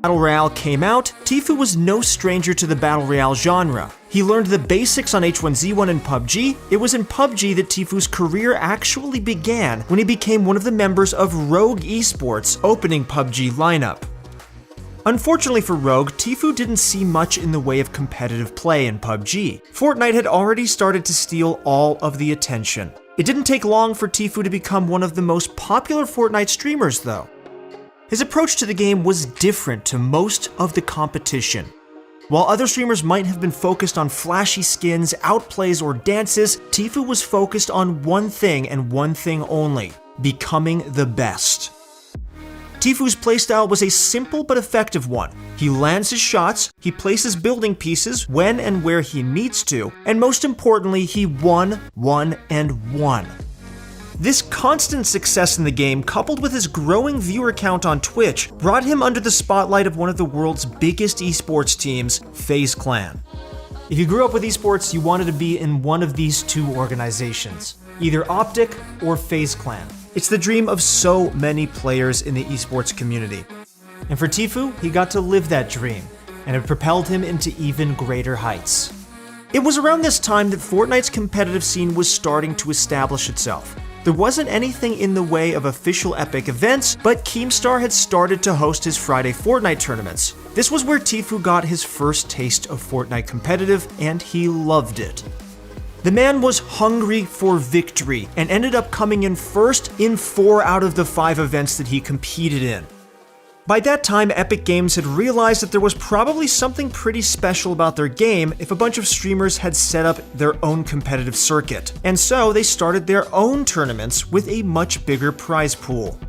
Battle Royale came out, Tfue was no stranger to the Battle Royale genre. He learned the basics on H1Z1 and PUBG. It was in PUBG that Tfue's career actually began when he became one of the members of Rogue Esports' opening PUBG lineup. Unfortunately for Rogue, Tfue didn't see much in the way of competitive play in PUBG. Fortnite had already started to steal all of the attention. It didn't take long for Tfue to become one of the most popular Fortnite streamers though. His approach to the game was different to most of the competition. While other streamers might have been focused on flashy skins, outplays, or dances, Tfue was focused on one thing and one thing only: becoming the best. Tfue's playstyle was a simple but effective one. He lands his shots, he places building pieces when and where he needs to, and most importantly, he won. This constant success in the game, coupled with his growing viewer count on Twitch, brought him under the spotlight of one of the world's biggest esports teams, FaZe Clan. If you grew up with esports, you wanted to be in one of these two organizations, either Optic or FaZe Clan. It's the dream of so many players in the esports community. And for Tfue, he got to live that dream, and it propelled him into even greater heights. It was around this time that Fortnite's competitive scene was starting to establish itself. There wasn't anything in the way of official Epic events, but Keemstar had started to host his Friday Fortnite tournaments. This was where Tfue got his first taste of Fortnite competitive, and he loved it. The man was hungry for victory, and ended up coming in first in 4 out of the 5 events that he competed in. By that time, Epic Games had realized that there was probably something pretty special about their game if a bunch of streamers had set up their own competitive circuit, and so they started their own tournaments with a much bigger prize pool.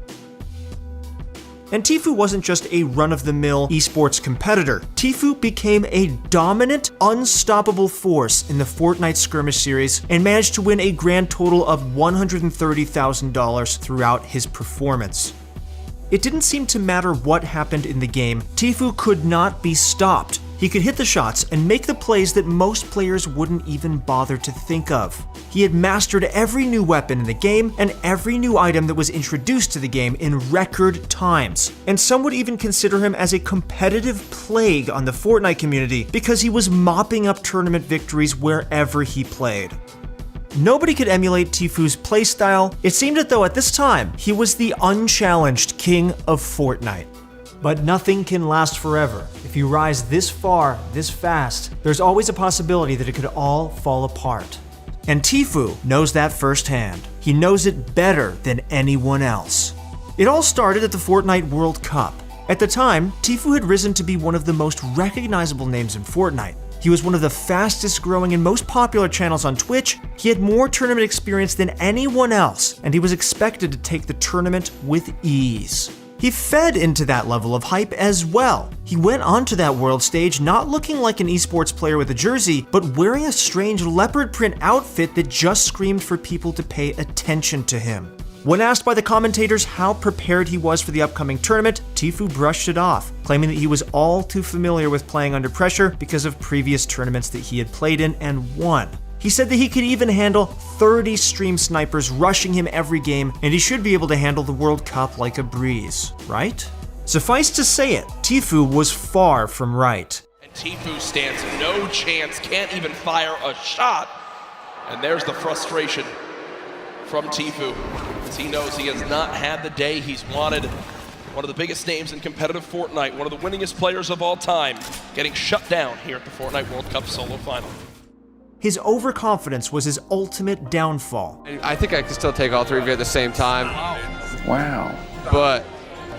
And Tfue wasn't just a run-of-the-mill esports competitor. Tfue became a dominant, unstoppable force in the Fortnite skirmish series and managed to win a grand total of $130,000 throughout his performance. It didn't seem to matter what happened in the game, Tfue could not be stopped. He could hit the shots and make the plays that most players wouldn't even bother to think of. He had mastered every new weapon in the game and every new item that was introduced to the game in record times. And some would even consider him as a competitive plague on the Fortnite community because he was mopping up tournament victories wherever he played. Nobody could emulate Tfue's playstyle. It seemed as though at this time, he was the unchallenged king of Fortnite. But nothing can last forever. If you rise this far, this fast, there's always a possibility that it could all fall apart. And Tfue knows that firsthand. He knows it better than anyone else. It all started at the Fortnite World Cup. At the time, Tfue had risen to be one of the most recognizable names in Fortnite. He was one of the fastest growing and most popular channels on Twitch. He had more tournament experience than anyone else, and he was expected to take the tournament with ease. He fed into that level of hype as well. He went onto that world stage not looking like an esports player with a jersey, but wearing a strange leopard print outfit that just screamed for people to pay attention to him. When asked by the commentators how prepared he was for the upcoming tournament, Tfue brushed it off, claiming that he was all too familiar with playing under pressure because of previous tournaments that he had played in and won. He said that he could even handle 30 stream snipers rushing him every game, and he should be able to handle the World Cup like a breeze, right? Suffice to say it, Tfue was far from right. And Tfue stands no chance, can't even fire a shot. And there's the frustration from Tfue, as he knows he has not had the day he's wanted. One of the biggest names in competitive Fortnite, one of the winningest players of all time, getting shut down here at the Fortnite World Cup solo final. His overconfidence was his ultimate downfall. I think I can still take all 3 of you at the same time. Wow. But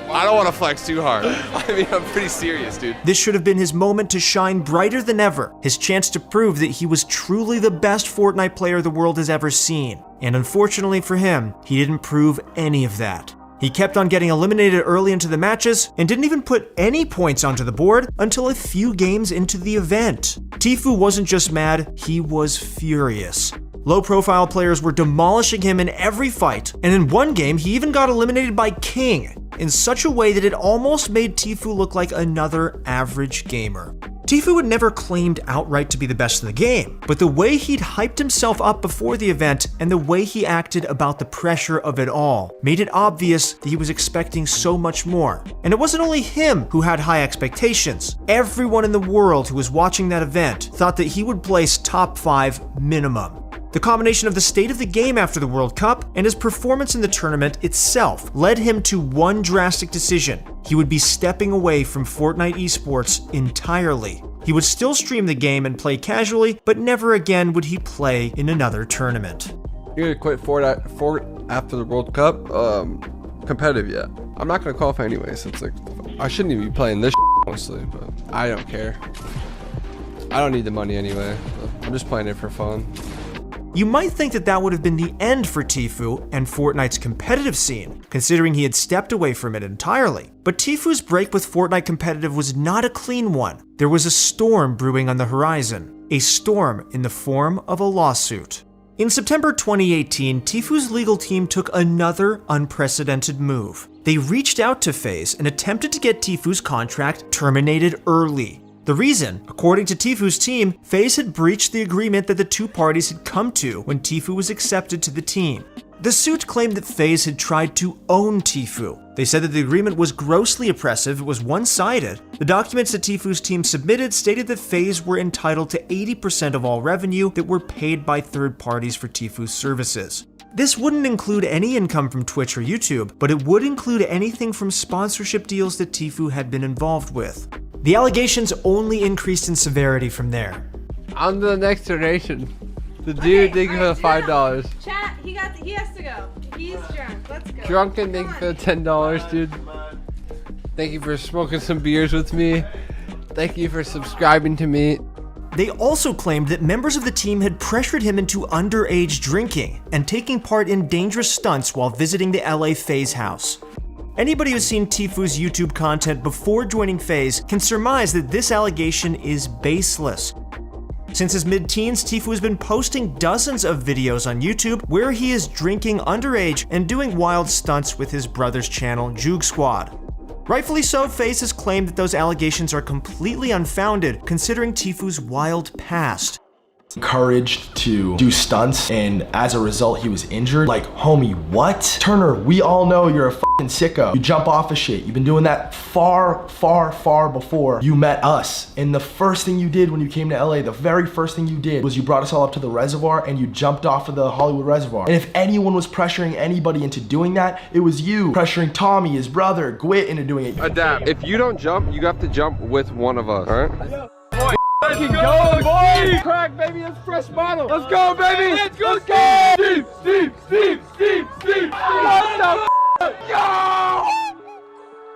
I don't want to flex too hard. I mean, I'm pretty serious, dude. This should have been his moment to shine brighter than ever, his chance to prove that he was truly the best Fortnite player the world has ever seen. And unfortunately for him, he didn't prove any of that. He kept on getting eliminated early into the matches and didn't even put any points onto the board until a few games into the event. Tfue wasn't just mad, he was furious. Low-profile players were demolishing him in every fight, and in one game he even got eliminated by King in such a way that it almost made Tfue look like another average gamer. Tfue had never claimed outright to be the best in the game, but the way he'd hyped himself up before the event and the way he acted about the pressure of it all made it obvious that he was expecting so much more. And it wasn't only him who had high expectations. Everyone in the world who was watching that event thought that he would place top 5 minimum. The combination of the state of the game after the World Cup and his performance in the tournament itself led him to one drastic decision. He would be stepping away from Fortnite esports entirely. He would still stream the game and play casually, but never again would he play in another tournament. You're gonna quit Fortnite after the World Cup? Competitive yet? I'm not gonna qualify anyway, so it's like, I shouldn't even be playing this mostly, but I don't care. I don't need the money anyway. I'm just playing it for fun. You might think that that would have been the end for Tfue and Fortnite's competitive scene, considering he had stepped away from it entirely. But Tfue's break with Fortnite competitive was not a clean one. There was a storm brewing on the horizon, a storm in the form of a lawsuit. In September 2018, Tfue's legal team took another unprecedented move. They reached out to FaZe and attempted to get Tfue's contract terminated early. The reason, according to Tfue's team, FaZe had breached the agreement that the two parties had come to when Tfue was accepted to the team. The suit claimed that FaZe had tried to own Tfue. They said that the agreement was grossly oppressive, it was one-sided. The documents that Tfue's team submitted stated that FaZe were entitled to 80% of all revenue that were paid by third parties for Tfue's services. This wouldn't include any income from Twitch or YouTube, but it would include anything from sponsorship deals that Tfue had been involved with. The allegations only increased in severity from there. On to the next donation. The dude, thank you for the $5. Chat, he has to go. He's drunk. Let's go. Drunken, thank you for the $10, dude. Thank you for smoking some beers with me. Thank you for subscribing to me. They also claimed that members of the team had pressured him into underage drinking and taking part in dangerous stunts while visiting the LA FaZe house. Anybody who's seen Tfue's YouTube content before joining FaZe can surmise that this allegation is baseless. Since his mid-teens, Tfue has been posting dozens of videos on YouTube where he is drinking underage and doing wild stunts with his brother's channel, Juke Squad. Rightfully so, FaZe has claimed that those allegations are completely unfounded, considering Tfue's wild past. Encouraged to do stunts, and as a result he was injured. Like, homie, what? Turner, we all know you're a fucking sicko. You jump off of shit. You've been doing that far before you met us. And the first thing you did when you came to LA, the very first thing you did was you brought us all up to the reservoir and you jumped off of the Hollywood Reservoir. And if anyone was pressuring anybody into doing that, it was you. Pressuring Tommy, his brother, Gwit into doing it. Adapt. If you don't jump, you have to jump with one of us, alright? Yeah. Let's go, boy! Crack, baby, it's fresh bottle. Let's go, baby! Let's go, Steve! What the Yo!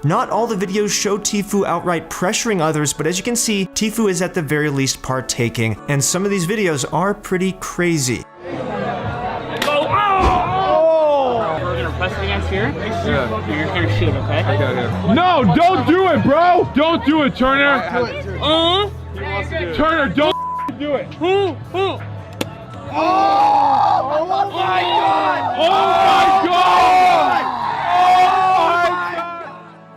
Not all the videos show Tfue outright pressuring others, but as you can see, Tfue is at the very least partaking, and some of these videos are pretty crazy. Here? Yeah. You're gonna shoot, okay? Okay. No, don't do it, bro! Don't do it, Turner! Turner, don't do it! Who? Oh my god! Oh my god!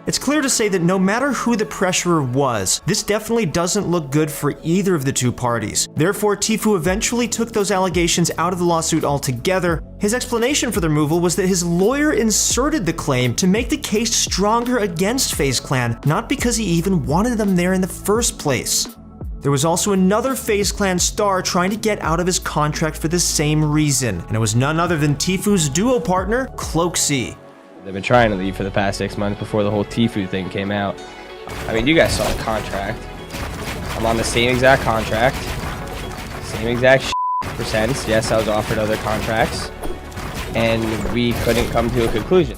It's clear to say that no matter who the pressurer was, this definitely doesn't look good for either of the two parties. Therefore, Tfue eventually took those allegations out of the lawsuit altogether. His explanation for the removal was that his lawyer inserted the claim to make the case stronger against FaZe Clan, not because he even wanted them there in the first place. There was also another FaZe Clan star trying to get out of his contract for the same reason, and it was none other than Tfue's duo partner, Cloaksy. They've been trying to leave for the past 6 months before the whole Tfue thing came out. I mean, you guys saw the contract. I'm on the same exact contract, same exact percents. Yes, I was offered other contracts, and we couldn't come to a conclusion.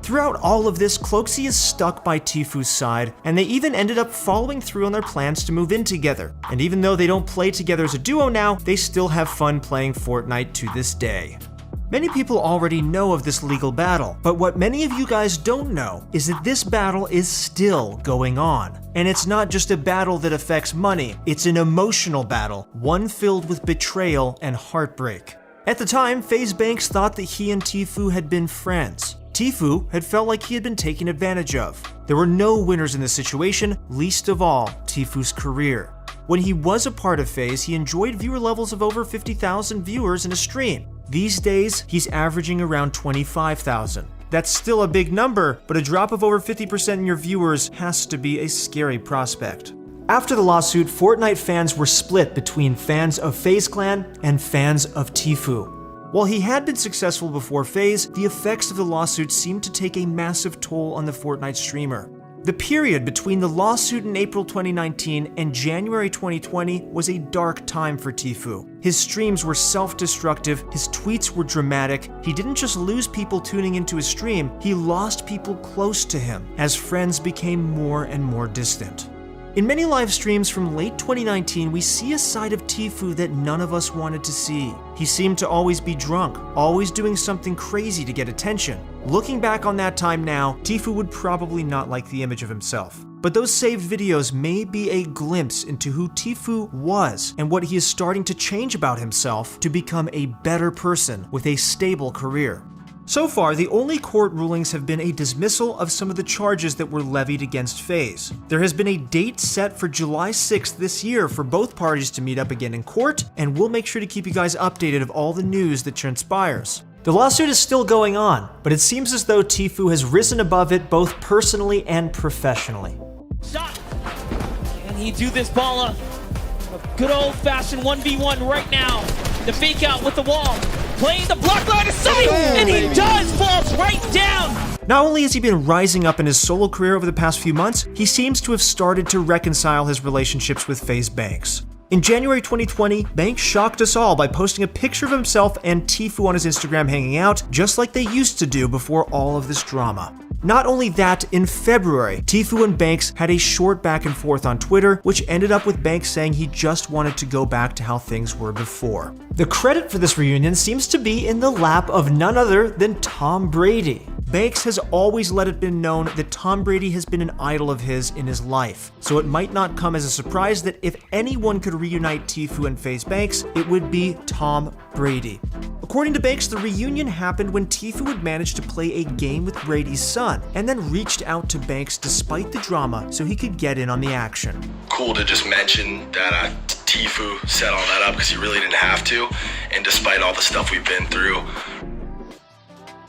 Throughout all of this, Cloaksy is stuck by Tfue's side, and they even ended up following through on their plans to move in together. And even though they don't play together as a duo now, they still have fun playing Fortnite to this day. Many people already know of this legal battle, but what many of you guys don't know is that this battle is still going on. And it's not just a battle that affects money, it's an emotional battle, one filled with betrayal and heartbreak. At the time, FaZe Banks thought that he and Tfue had been friends. Tfue had felt like he had been taken advantage of. There were no winners in this situation, least of all Tfue's career. When he was a part of FaZe, he enjoyed viewer levels of over 50,000 viewers in a stream. These days, he's averaging around 25,000. That's still a big number, but a drop of over 50% in your viewers has to be a scary prospect. After the lawsuit, Fortnite fans were split between fans of FaZe Clan and fans of Tfue. While he had been successful before FaZe, the effects of the lawsuit seemed to take a massive toll on the Fortnite streamer. The period between the lawsuit in April 2019 and January 2020 was a dark time for Tfue. His streams were self-destructive, his tweets were dramatic, he didn't just lose people tuning into his stream, he lost people close to him as friends became more and more distant. In many live streams from late 2019, we see a side of Tfue that none of us wanted to see. He seemed to always be drunk, always doing something crazy to get attention. Looking back on that time now, Tfue would probably not like the image of himself. But those saved videos may be a glimpse into who Tfue was and what he is starting to change about himself to become a better person with a stable career. So far, the only court rulings have been a dismissal of some of the charges that were levied against FaZe. There has been a date set for July 6th this year for both parties to meet up again in court, and we'll make sure to keep you guys updated of all the news that transpires. The lawsuit is still going on, but it seems as though Tfue has risen above it both personally and professionally. Shot! Can he do this, Balla? A good old-fashioned 1v1 right now. The fake out with the wall. Playing the block line of sight, and he does falls right down. Not only has he been rising up in his solo career over the past few months, he seems to have started to reconcile his relationships with FaZe Banks. In January 2020, Banks shocked us all by posting a picture of himself and Tfue on his Instagram hanging out, just like they used to do before all of this drama. Not only that, in February, Tfue and Banks had a short back and forth on Twitter, which ended up with Banks saying he just wanted to go back to how things were before. The credit for this reunion seems to be in the lap of none other than Tom Brady. Banks has always let it be known that Tom Brady has been an idol of his in his life, so it might not come as a surprise that if anyone could reunite Tfue and FaZe Banks, it would be Tom Brady. According to Banks, the reunion happened when Tfue had managed to play a game with Brady's son, and then reached out to Banks despite the drama so he could get in on the action. Cool to just mention that Tfue set all that up because he really didn't have to, and despite all the stuff we've been through.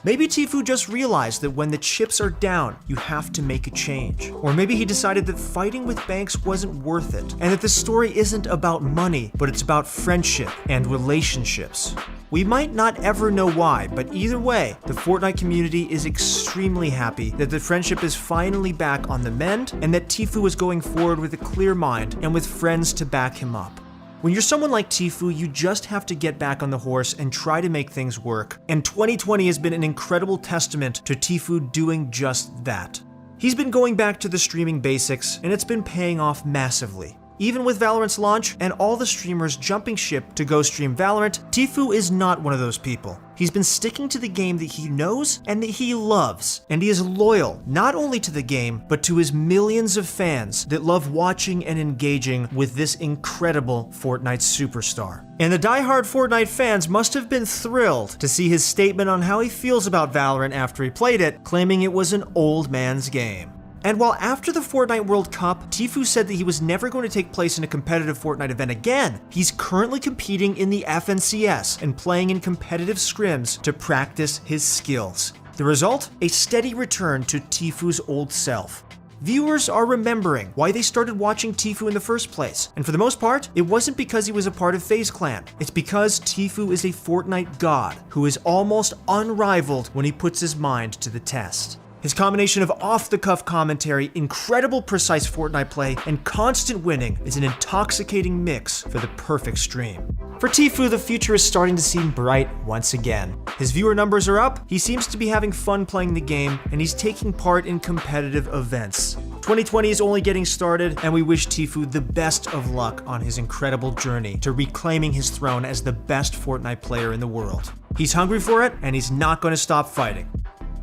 Maybe Tfue just realized that when the chips are down, you have to make a change. Or maybe he decided that fighting with Banks wasn't worth it, and that the story isn't about money, but it's about friendship and relationships. We might not ever know why, but either way, the Fortnite community is extremely happy that the friendship is finally back on the mend, and that Tfue is going forward with a clear mind and with friends to back him up. When you're someone like Tfue, you just have to get back on the horse and try to make things work. And 2020 has been an incredible testament to Tfue doing just that. He's been going back to the streaming basics, and it's been paying off massively. Even with Valorant's launch and all the streamers jumping ship to go stream Valorant, Tfue is not one of those people. He's been sticking to the game that he knows and that he loves, and he is loyal not only to the game, but to his millions of fans that love watching and engaging with this incredible Fortnite superstar. And the diehard Fortnite fans must have been thrilled to see his statement on how he feels about Valorant after he played it, claiming it was an old man's game. And while after the Fortnite World Cup, Tfue said that he was never going to take place in a competitive Fortnite event again, he's currently competing in the FNCS and playing in competitive scrims to practice his skills. The result? A steady return to Tfue's old self. Viewers are remembering why they started watching Tfue in the first place, and for the most part, it wasn't because he was a part of FaZe Clan. It's because Tfue is a Fortnite god who is almost unrivaled when he puts his mind to the test. His combination of off-the-cuff commentary, incredible precise Fortnite play, and constant winning is an intoxicating mix for the perfect stream. For Tfue, the future is starting to seem bright once again. His viewer numbers are up, he seems to be having fun playing the game, and he's taking part in competitive events. 2020 is only getting started, and we wish Tfue the best of luck on his incredible journey to reclaiming his throne as the best Fortnite player in the world. He's hungry for it, and he's not going to stop fighting.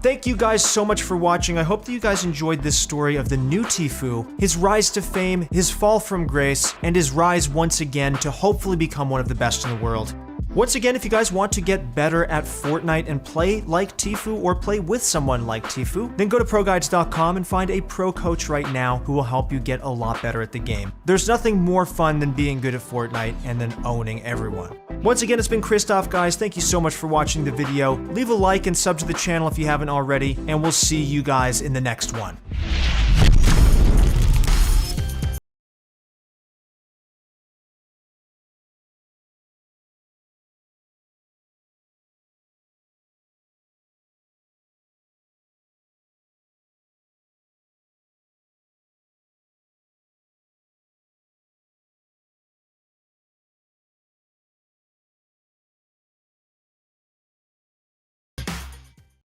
Thank you guys so much for watching. I hope that you guys enjoyed this story of the new Tfue, his rise to fame, his fall from grace, and his rise once again to hopefully become one of the best in the world. Once again, if you guys want to get better at Fortnite and play like Tfue or play with someone like Tfue, then go to ProGuides.com and find a pro coach right now who will help you get a lot better at the game. There's nothing more fun than being good at Fortnite and then owning everyone. Once again, it's been Christoph, guys. Thank you so much for watching the video. Leave a like and sub to the channel if you haven't already, and we'll see you guys in the next one.